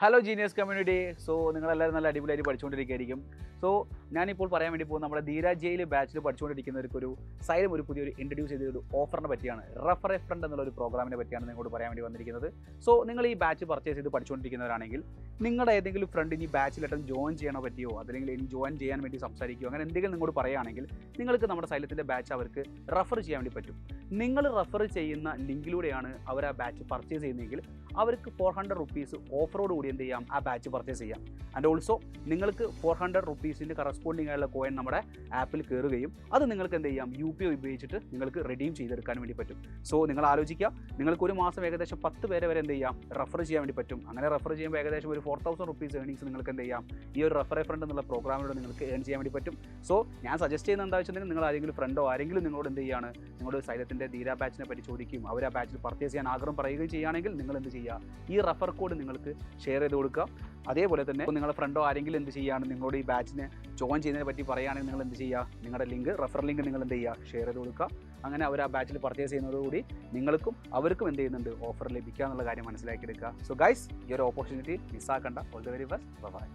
Hello genius community. So നിങ്ങളെല്ലാവരും നല്ല അടിപൊളിയായിട്ട് പഠിച്ചുകൊണ്ടിരിക്കുകയായിരിക്കും. സോ ഞാനിപ്പോൾ പറയാൻ വേണ്ടി പോകുന്നത് നമ്മുടെ ധീരാജ് ജയിൽ ബാച്ചിൽ പഠിച്ചുകൊണ്ടിരിക്കുന്നവർക്കൊരു സൈലം ഒരു പുതിയൊരു ഇൻട്രൊഡ്യൂസ് ചെയ്തൊരു ഓഫറിനെ പറ്റിയാണ്. റഫർ എ ഫ്രണ്ട് എന്നുള്ള ഒരു പ്രോഗ്രാമിനെ പറ്റിയാണ് നിങ്ങളോട് പറയാൻ വേണ്ടി വന്നിരിക്കുന്നത്. സോ നിങ്ങൾ ഈ ബാച്ച് പർച്ചേസ് ചെയ്ത് പഠിച്ചുകൊണ്ടിരിക്കുന്നവരാണെങ്കിൽ നിങ്ങളുടെ ഏതെങ്കിലും ഫ്രണ്ട് ഇനി ബാച്ചിലായിട്ട് ജോയിൻ ചെയ്യാനോ പറ്റിയോ അല്ലെങ്കിൽ ഇനി ജോയിൻ ചെയ്യാൻ വേണ്ടി സംസാരിക്കുകയോ അങ്ങനെ എന്തെങ്കിലും നിങ്ങളോട് പറയുകയാണെങ്കിൽ നിങ്ങൾക്ക് നമ്മുടെ സൈലത്തിൻ്റെ ബാച്ച് അവർക്ക് റഫർ ചെയ്യാൻ വേണ്ടി പറ്റും. നിങ്ങൾ റഫർ ചെയ്യുന്ന ലിങ്കിലൂടെയാണ് അവർ ആ ബാച്ച് പർച്ചേസ് ചെയ്യുന്നതെങ്കിൽ അവർക്ക് 400 റുപ്പീസ് ഓഫറോട് കൂടി എന്ത് ചെയ്യാം, ആ ബാച്ച് പർച്ചേസ് ചെയ്യാം. ആൻഡ് ഓൾസോ നിങ്ങൾക്ക് 400 റുപ്പീസിൻ്റെ കറസ്പോണ്ടിങ് ആയുള്ള കോയിൻ നമ്മുടെ ആപ്പിൽ കയറുകയും അത് നിങ്ങൾക്ക് എന്ത് ചെയ്യാം, UPI ഉപയോഗിച്ചിട്ട് നിങ്ങൾക്ക് റെഡീം ചെയ്തെടുക്കാൻ വേണ്ടി പറ്റും. സോ നിങ്ങൾ ആലോചിക്കുക, നിങ്ങൾക്ക് ഒരു മാസം ഏകദേശം 10 പേരെ വരെ എന്ത് ചെയ്യാം, റഫർ ചെയ്യാൻ വേണ്ടി പറ്റും. അങ്ങനെ റഫർ ചെയ്യുമ്പോൾ ഏകദേശം ഒരു 4000 റുപ്പീസ് ഏണിങ്സ് നിങ്ങൾക്ക് എന്ത് ചെയ്യാം, ഈ ഒരു റഫർ എ ഫ്രണ്ട് എന്നുള്ള പ്രോഗ്രാമിലൂടെ നിങ്ങൾക്ക് ഏൺ ചെയ്യാൻ വേണ്ടി പറ്റും. സോ ഞാൻ സജസ്റ്റ് ചെയ്യുന്നത് എന്താ വെച്ചിട്ടുണ്ടെങ്കിൽ നിങ്ങൾ ആരെങ്കിലും ഫ്രണ്ടോ ആരെങ്കിലും നിങ്ങളോട് എന്ത് ചെയ്യുകയാണ്, നിങ്ങളുടെ സൈലത്തിൻ്റെ ധീര ബാച്ചിനെ പറ്റി ചോദിക്കുകയും അവർ ആ ബാച്ചിൽ പർച്ചേസ് ചെയ്യാൻ ആഗ്രഹം പറയുകയും ചെയ്യുകയാണെങ്കിൽ നിങ്ങൾ എന്ത് ചെയ്യുക, ഈ റഫർ കോഡ് നിങ്ങൾക്ക് ഷെയർ ചെയ്ത് കൊടുക്കുക. അതേപോലെ തന്നെ നിങ്ങളുടെ ഫ്രണ്ടോ ആരെങ്കിലും എന്ത് ചെയ്യുകയാണ്, നിങ്ങളോട് ഈ ബാച്ചിനെ ജോയിൻ ചെയ്യുന്നതിനെ പറ്റി പറയുകയാണെങ്കിൽ നിങ്ങൾ എന്ത് ചെയ്യുക, നിങ്ങളുടെ ലിങ്ക് റഫർ ലിങ്ക് നിങ്ങൾ എന്ത് ചെയ്യുക, ഷെയർ ചെയ്ത് കൊടുക്കുക. അങ്ങനെ അവർ ആ ബാച്ചിൽ പർച്ചേസ് ചെയ്യുന്നതോടുകൂടി നിങ്ങൾക്കും അവർക്കും എന്ത് ചെയ്യുന്നുണ്ട്, ഓഫർ ലഭിക്കുക എന്നുള്ള കാര്യം മനസ്സിലാക്കിയെടുക്കുക. സോ ഗൈസ്, ഈ ഒരു ഓപ്പർച്യൂണിറ്റി മിസ്സാക്കണ്ട. All the very best. By.